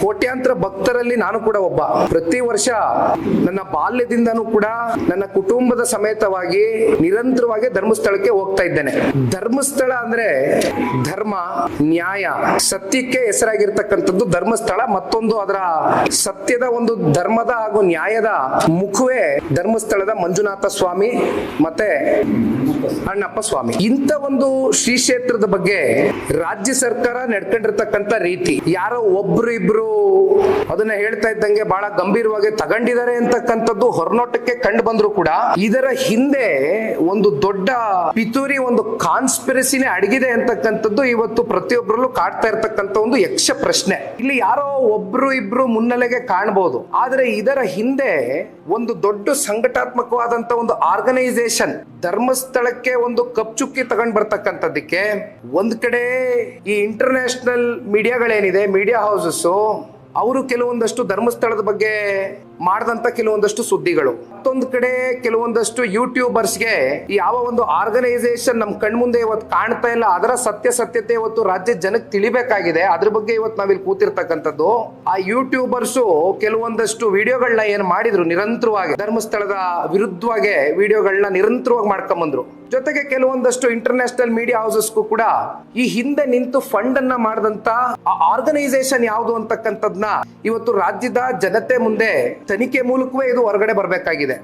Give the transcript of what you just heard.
ಕೋಟ್ಯಾಂತರ ಭಕ್ತರಲ್ಲಿ ನಾನು ಕೂಡ ಒಬ್ಬ. ಪ್ರತಿ ವರ್ಷ ನನ್ನ ಬಾಲ್ಯದಿಂದನೂ ಕೂಡ ನನ್ನ ಕುಟುಂಬದ ಸಮೇತವಾಗಿ ನಿರಂತರವಾಗಿ ಧರ್ಮಸ್ಥಳಕ್ಕೆ ಹೋಗ್ತಾ ಇದ್ದೇನೆ. ಧರ್ಮಸ್ಥಳ ಅಂದ್ರೆ ಧರ್ಮ, ನ್ಯಾಯ, ಸತ್ಯಕ್ಕೆ ಹೆಸರಾಗಿರ್ತಕ್ಕಂಥದ್ದು ಧರ್ಮಸ್ಥಳ. ಮತ್ತೊಂದು ಅದರ ಸತ್ಯದ ಒಂದು ಧರ್ಮದ ಹಾಗೂ ನ್ಯಾಯದ ಮುಖವೇ ಧರ್ಮಸ್ಥಳದ ಮಂಜುನಾಥ ಸ್ವಾಮಿ ಮತ್ತೆ ಅಣ್ಣಪ್ಪ ಸ್ವಾಮಿ. ಇಂಥ ಒಂದು ಶ್ರೀ ಕ್ಷೇತ್ರದ ಬಗ್ಗೆ ರಾಜ್ಯ ಸರ್ಕಾರ ನಡ್ಕೊಂಡಿರ್ತಕ್ಕಂಥ ರೀತಿ, ಯಾರೋ ಒಬ್ರು ಇಬ್ರು ಅದನ್ನ ಹೇಳ್ತಾ ಇದ್ದಂಗೆ ಬಹಳ ಗಂಭೀರವಾಗಿ ತಗೊಂಡಿದ್ದಾರೆ ಅಂತಕ್ಕಂಥದ್ದು ಹೊರನೋಟಕ್ಕೆ ಕಂಡು ಬಂದ್ರು ಕೂಡ ಇದರ ಹಿಂದೆ ಒಂದು ದೊಡ್ಡ ಪಿತೂರಿ, ಒಂದು ಕಾನ್ಸ್ಪಿರಸಿನೇ ಅಡಗಿದೆ ಅಂತಕ್ಕಂಥದ್ದು ಇವತ್ತು ಪ್ರತಿಯೊಬ್ಬರಲ್ಲೂ ಕಾಡ್ತಾ ಇರ್ತಕ್ಕಂಥ ಒಂದು ಯಕ್ಷ ಪ್ರಶ್ನೆ. ಇಲ್ಲಿ ಯಾರೋ ಒಬ್ರು ಇಬ್ರು ಮುನ್ನೆಲೆಗೆ ಕಾಣಬಹುದು, ಆದ್ರೆ ಇದರ ಹಿಂದೆ ಒಂದು ದೊಡ್ಡ ಸಂಘಟಾತ್ಮಕವಾದಂತ ಒಂದು ಆರ್ಗನೈಸೇಷನ್ ಧರ್ಮಸ್ಥಳಕ್ಕೆ ಒಂದು ಕಪ್ಚುಕ್ಕಿ ತಗೊಂಡ್ ಬರ್ತಕ್ಕಂಥದ್ದಕ್ಕೆ ಒಂದ್ ಕಡೆ ಈ ಇಂಟರ್ನ್ಯಾಷನಲ್ ಮೀಡಿಯಾಗಳೇನಿದೆ, ಮೀಡಿಯಾ ಹೌಸಸ್, ಅವರು ಕೆಲವೊಂದಷ್ಟು ಧರ್ಮಸ್ಥಳದ ಬಗ್ಗೆ ಮಾಡಿದಂತ ಕೆಲವೊಂದಷ್ಟು ಸುದ್ದಿಗಳು, ಮತ್ತೊಂದು ಕಡೆ ಕೆಲವೊಂದಷ್ಟು ಯೂಟ್ಯೂಬರ್ಸ್ಗೆ ಯಾವ ಒಂದು ಆರ್ಗನೈಸೇಷನ್ ನಮ್ ಕಣ್ಮುಂದೆ ಇವತ್ತು ಕಾಣ್ತಾ ಇಲ್ಲ, ಅದರ ಸತ್ಯತೆ ಇವತ್ತು ರಾಜ್ಯ ಜನಕ್ಕೆ ತಿಳಿಬೇಕಾಗಿದೆ. ಅದ್ರ ಬಗ್ಗೆ ಇವತ್ತು ನಾವಿಲ್ಲಿ ಕೂತಿರ್ತಕ್ಕಂಥದ್ದು. ಆ ಯೂಟ್ಯೂಬರ್ಸು ಕೆಲವೊಂದಷ್ಟು ವಿಡಿಯೋಗಳನ್ನ ಏನ್ ಮಾಡಿದ್ರು, ನಿರಂತರವಾಗಿ ಧರ್ಮಸ್ಥಳದ ವಿರುದ್ಧವಾಗಿ ವಿಡಿಯೋಗಳನ್ನ ನಿರಂತರವಾಗಿ ಮಾಡ್ಕೊಂಡ್ಬಂದ್ರು. ಜೊತೆಗೆ ಕೆಲವೊಂದಷ್ಟು ಇಂಟರ್ನ್ಯಾಷನಲ್ ಮೀಡಿಯಾ ಹೌಸಸ್ಗೂ ಕೂಡ ಈ ಹಿಂದೆ ನಿಂತು ಫಂಡ್ ಅನ್ನ ಮಾಡಿದಂತ ಆ ಆರ್ಗನೈಸೇಷನ್ ಯಾವುದು ಅಂತಕ್ಕಂಥದ್ನ ಇವತ್ತು ರಾಜ್ಯದ ಜನತೆ ಮುಂದೆ ತನಿಖೆ ಮೂಲಕವೇ ಇದು ಹೊರಗಡೆ ಬರಬೇಕಾಗಿದೆ.